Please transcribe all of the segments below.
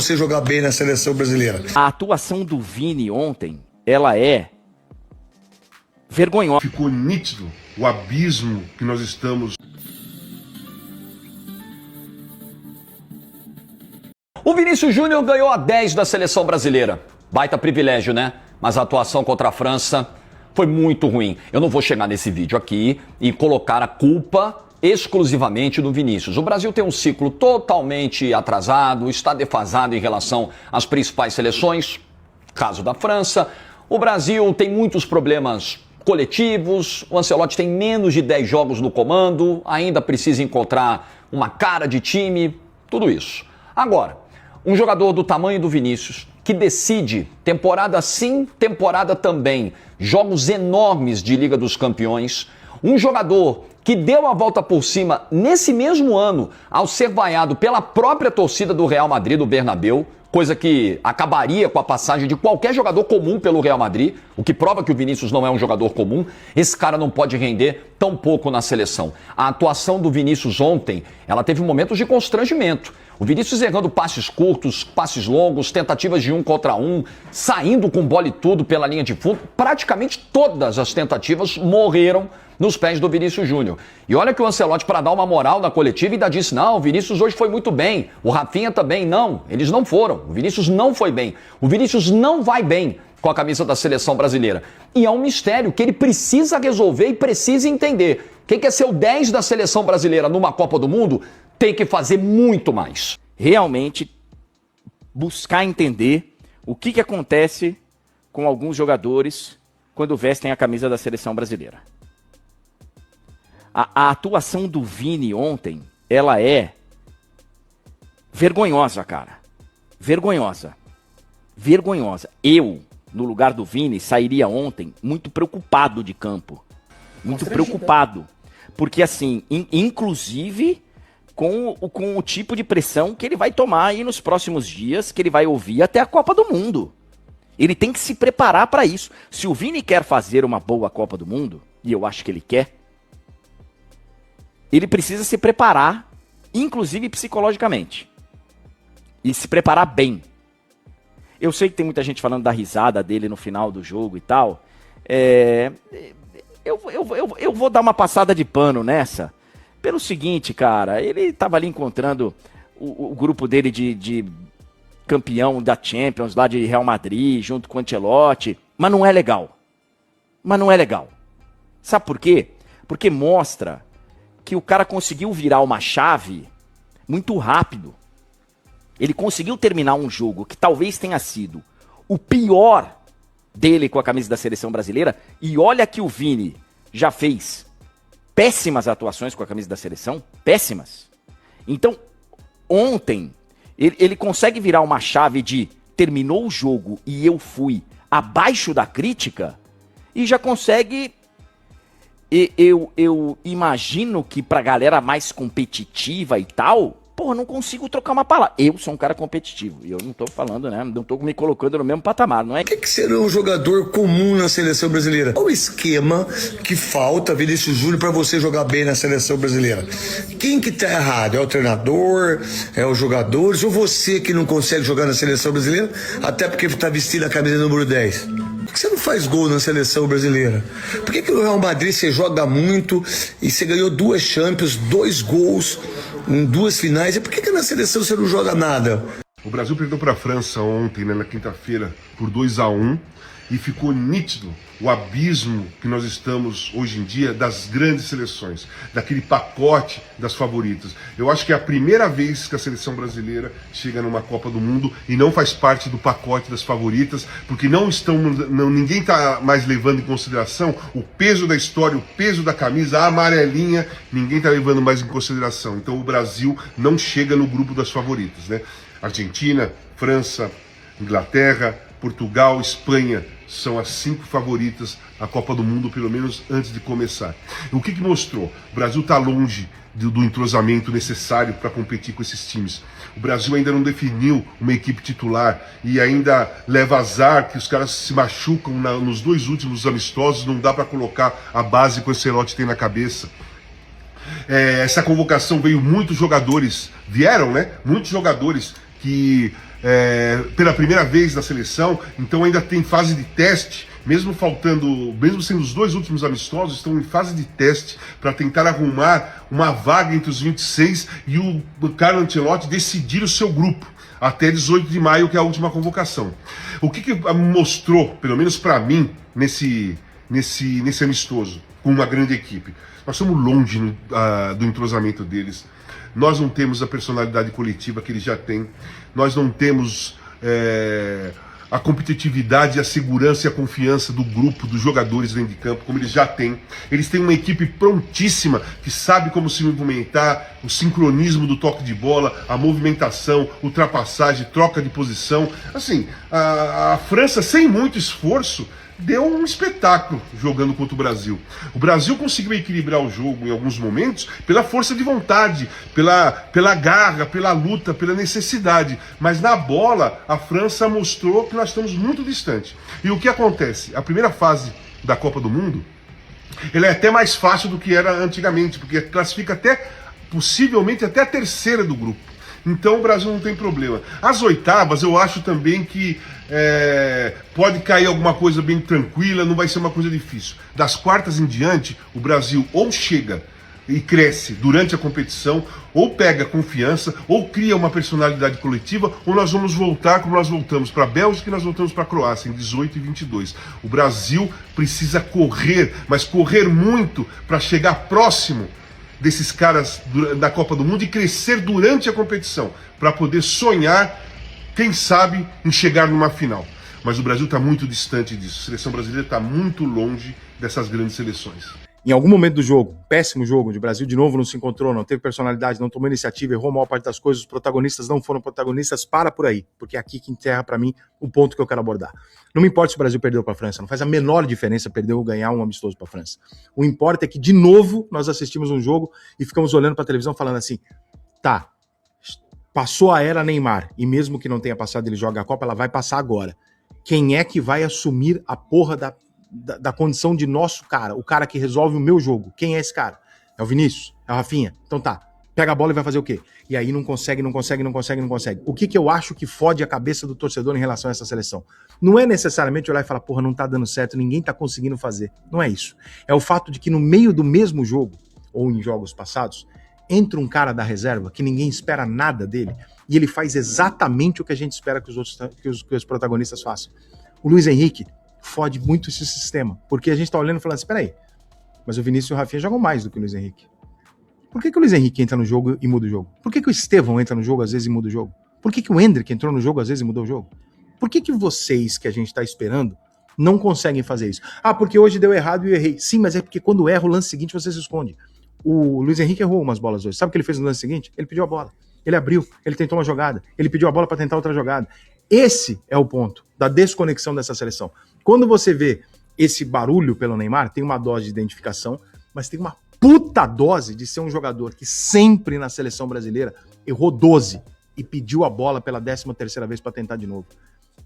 Você jogar bem na seleção brasileira. A atuação do Vini ontem, ela é vergonhosa. Ficou nítido o abismo que nós estamos. O Vinícius Júnior ganhou a 10 da seleção brasileira. Baita privilégio, né? Mas a atuação contra a França foi muito ruim. Eu não vou chegar nesse vídeo aqui e colocar a culpa exclusivamente do Vinícius. O Brasil tem um ciclo totalmente atrasado, está defasado em relação às principais seleções, caso da França. O Brasil tem muitos problemas coletivos, o Ancelotti tem menos de 10 jogos no comando, ainda precisa encontrar uma cara de time, tudo isso. Agora, um jogador do tamanho do Vinícius, que decide, temporada sim, temporada também, jogos enormes de Liga dos Campeões, um jogador que deu a volta por cima nesse mesmo ano ao ser vaiado pela própria torcida do Real Madrid, do Bernabéu, coisa que acabaria com a passagem de qualquer jogador comum pelo Real Madrid, o que prova que o Vinícius não é um jogador comum. Esse cara não pode render tão pouco na seleção. A atuação do Vinícius ontem, ela teve momentos de constrangimento. O Vinícius errando passes curtos, passes longos, tentativas de 1 contra 1, saindo com bola e tudo pela linha de fundo. Praticamente todas as tentativas morreram nos pés do Vinícius Júnior. E olha que o Ancelotti, para dar uma moral na coletiva, ainda disse, não, o Vinícius hoje foi muito bem, o Rafinha também. Não, eles não foram. O Vinícius não foi bem. O Vinícius não vai bem com a camisa da seleção brasileira. E é um mistério que ele precisa resolver e precisa entender. Quem quer ser o 10 da seleção brasileira numa Copa do Mundo tem que fazer muito mais. Realmente buscar entender o que acontece com alguns jogadores quando vestem a camisa da seleção brasileira. A atuação do Vini ontem, ela é vergonhosa, cara. Vergonhosa. Vergonhosa. Eu, no lugar do Vini, sairia ontem muito preocupado de campo. Muito preocupado. Porque assim, inclusive com o tipo de pressão que ele vai tomar aí nos próximos dias, que ele vai ouvir até a Copa do Mundo. Ele tem que se preparar para isso. Se o Vini quer fazer uma boa Copa do Mundo, e eu acho que ele quer, ele precisa se preparar, inclusive psicologicamente. E se preparar bem. Eu sei que tem muita gente falando da risada dele no final do jogo e tal. Eu vou dar uma passada de pano nessa. Pelo seguinte, cara, ele tava ali encontrando o grupo dele de campeão da Champions, lá de Real Madrid, junto com o Ancelotti. Mas não é legal. Mas não é legal. Sabe por quê? Porque mostra que o cara conseguiu virar uma chave muito rápido. Ele conseguiu terminar um jogo que talvez tenha sido o pior dele com a camisa da seleção brasileira. E olha que o Vini já fez péssimas atuações com a camisa da seleção. Péssimas. Então, ontem, ele consegue virar uma chave de terminou o jogo e eu fui abaixo da crítica e já consegue... Eu imagino que pra galera mais competitiva e tal, porra, não consigo trocar uma palavra. Eu sou um cara competitivo e eu não tô falando, né? Não tô me colocando no mesmo patamar, não é? O que será um jogador comum na seleção brasileira? Qual o esquema que falta, Vinícius Júnior, para você jogar bem na seleção brasileira? Quem que tá errado? É o treinador? É os jogadores? Ou você que não consegue jogar na seleção brasileira, até porque tá vestindo a camisa número 10? Por que você não faz gol na seleção brasileira? Por que no Real Madrid você joga muito e você ganhou 2 Champions, 2 gols em 2 finais? E por que na seleção você não joga nada? O Brasil perdeu para a França ontem, né, na quinta-feira, por 2-1, e ficou nítido o abismo que nós estamos hoje em dia das grandes seleções, daquele pacote das favoritas. Eu acho que é a primeira vez que a seleção brasileira chega numa Copa do Mundo e não faz parte do pacote das favoritas, porque ninguém está mais levando em consideração o peso da história, o peso da camisa, a amarelinha, ninguém está levando mais em consideração. Então o Brasil não chega no grupo das favoritas, né? Argentina, França, Inglaterra, Portugal, Espanha são as 5 favoritas à Copa do Mundo, pelo menos antes de começar. O que mostrou? O Brasil está longe do entrosamento necessário para competir com esses times. O Brasil ainda não definiu uma equipe titular e ainda leva azar que os caras se machucam nos 2 últimos amistosos, não dá para colocar a base que o Ancelotti tem na cabeça. Essa convocação veio muitos jogadores, vieram, né? Muitos jogadores que pela primeira vez na seleção, então ainda tem fase de teste, mesmo sendo os 2 últimos amistosos, estão em fase de teste para tentar arrumar uma vaga entre os 26 e o Carlo Ancelotti decidir o seu grupo até 18 de maio, que é a última convocação. O que mostrou, pelo menos para mim, nesse amistoso, com uma grande equipe? Nós estamos longe do entrosamento deles. Nós não temos a personalidade coletiva que eles já têm. Nós não temos a competitividade, a segurança e a confiança do grupo, dos jogadores dentro de campo, como eles já têm. Eles têm uma equipe prontíssima, que sabe como se movimentar, o sincronismo do toque de bola, a movimentação, ultrapassagem, troca de posição. Assim, a França, sem muito esforço, deu um espetáculo jogando contra o Brasil. O Brasil conseguiu equilibrar o jogo em alguns momentos pela força de vontade, pela garra, pela luta, pela necessidade. Mas na bola, a França mostrou que nós estamos muito distantes. E o que acontece? A primeira fase da Copa do Mundo, ela é até mais fácil do que era antigamente, porque classifica possivelmente até a terceira do grupo. Então o Brasil não tem problema. As oitavas, eu acho também que pode cair alguma coisa bem tranquila, não vai ser uma coisa difícil. Das quartas em diante, o Brasil ou chega e cresce durante a competição, ou pega confiança, ou cria uma personalidade coletiva, ou nós vamos voltar como nós voltamos para a Bélgica e nós voltamos para a Croácia, em 18 e 22. O Brasil precisa correr, mas correr muito para chegar próximo desses caras da Copa do Mundo e crescer durante a competição, para poder sonhar, quem sabe, em chegar numa final. Mas o Brasil está muito distante disso. A seleção brasileira está muito longe dessas grandes seleções. Em algum momento do jogo, péssimo jogo, onde o Brasil de novo não se encontrou, não teve personalidade, não tomou iniciativa, errou a maior parte das coisas, os protagonistas não foram protagonistas, para por aí, porque é aqui que enterra para mim o ponto que eu quero abordar. Não me importa se o Brasil perdeu para a França, não faz a menor diferença perder ou ganhar um amistoso para a França. O importa é que, de novo, nós assistimos um jogo e ficamos olhando para a televisão falando assim, tá, passou a era Neymar, e mesmo que não tenha passado, ele joga a Copa, ela vai passar agora. Quem é que vai assumir a porra da condição de nosso cara, o cara que resolve o meu jogo? Quem é esse cara? É o Vinícius? É o Rafinha? Então tá, pega a bola e vai fazer o quê? E aí não consegue. O que eu acho que fode a cabeça do torcedor em relação a essa seleção? Não é necessariamente olhar e falar, porra, não tá dando certo, ninguém tá conseguindo fazer. Não é isso. É o fato de que no meio do mesmo jogo, ou em jogos passados, entra um cara da reserva que ninguém espera nada dele, e ele faz exatamente o que a gente espera que os protagonistas façam. O Luiz Henrique fode muito esse sistema, porque a gente tá olhando e falando assim, peraí, mas o Vinícius e o Rafinha jogam mais do que o Luiz Henrique. Por que o Luiz Henrique entra no jogo e muda o jogo? Por que o Estevão entra no jogo às vezes e muda o jogo? Por que o Endrick entrou no jogo às vezes e mudou o jogo? Por que vocês que a gente tá esperando não conseguem fazer isso? Ah, porque hoje deu errado e eu errei. Sim, mas é porque quando erra o lance seguinte você se esconde. O Luiz Henrique errou umas bolas hoje. Sabe o que ele fez no lance seguinte? Ele pediu a bola. Ele abriu, ele tentou uma jogada, ele pediu a bola para tentar outra jogada. Esse é o ponto da desconexão dessa seleção. Quando você vê esse barulho pelo Neymar, tem uma dose de identificação, mas tem uma puta dose de ser um jogador que sempre na seleção brasileira errou 12 e pediu a bola pela 13ª vez para tentar de novo.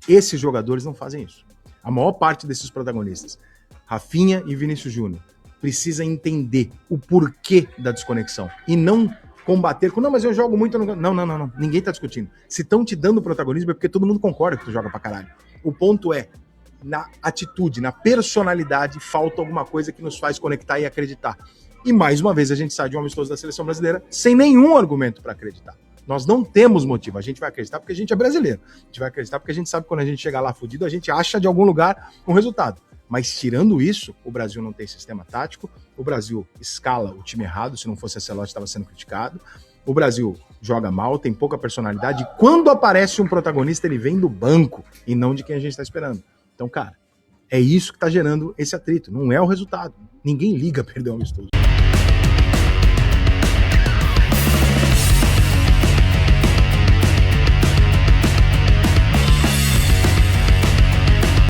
Esses jogadores não fazem isso. A maior parte desses protagonistas, Rafinha e Vinícius Júnior, precisa entender o porquê da desconexão e não combater com, não, mas eu jogo muito, não, ninguém tá discutindo. Se estão te dando protagonismo é porque todo mundo concorda que tu joga pra caralho. O ponto é, na atitude, na personalidade, falta alguma coisa que nos faz conectar e acreditar. E mais uma vez a gente sai de um amistoso da seleção brasileira sem nenhum argumento para acreditar. Nós não temos motivo, a gente vai acreditar porque a gente é brasileiro. A gente vai acreditar porque a gente sabe que quando a gente chegar lá fudido, a gente acha de algum lugar um resultado. Mas tirando isso, o Brasil não tem sistema tático, o Brasil escala o time errado, se não fosse a Ancelotti estava sendo criticado, o Brasil joga mal, tem pouca personalidade, e quando aparece um protagonista ele vem do banco e não de quem a gente está esperando. Então, cara, é isso que está gerando esse atrito, não é o resultado. Ninguém liga a perder o amistoso.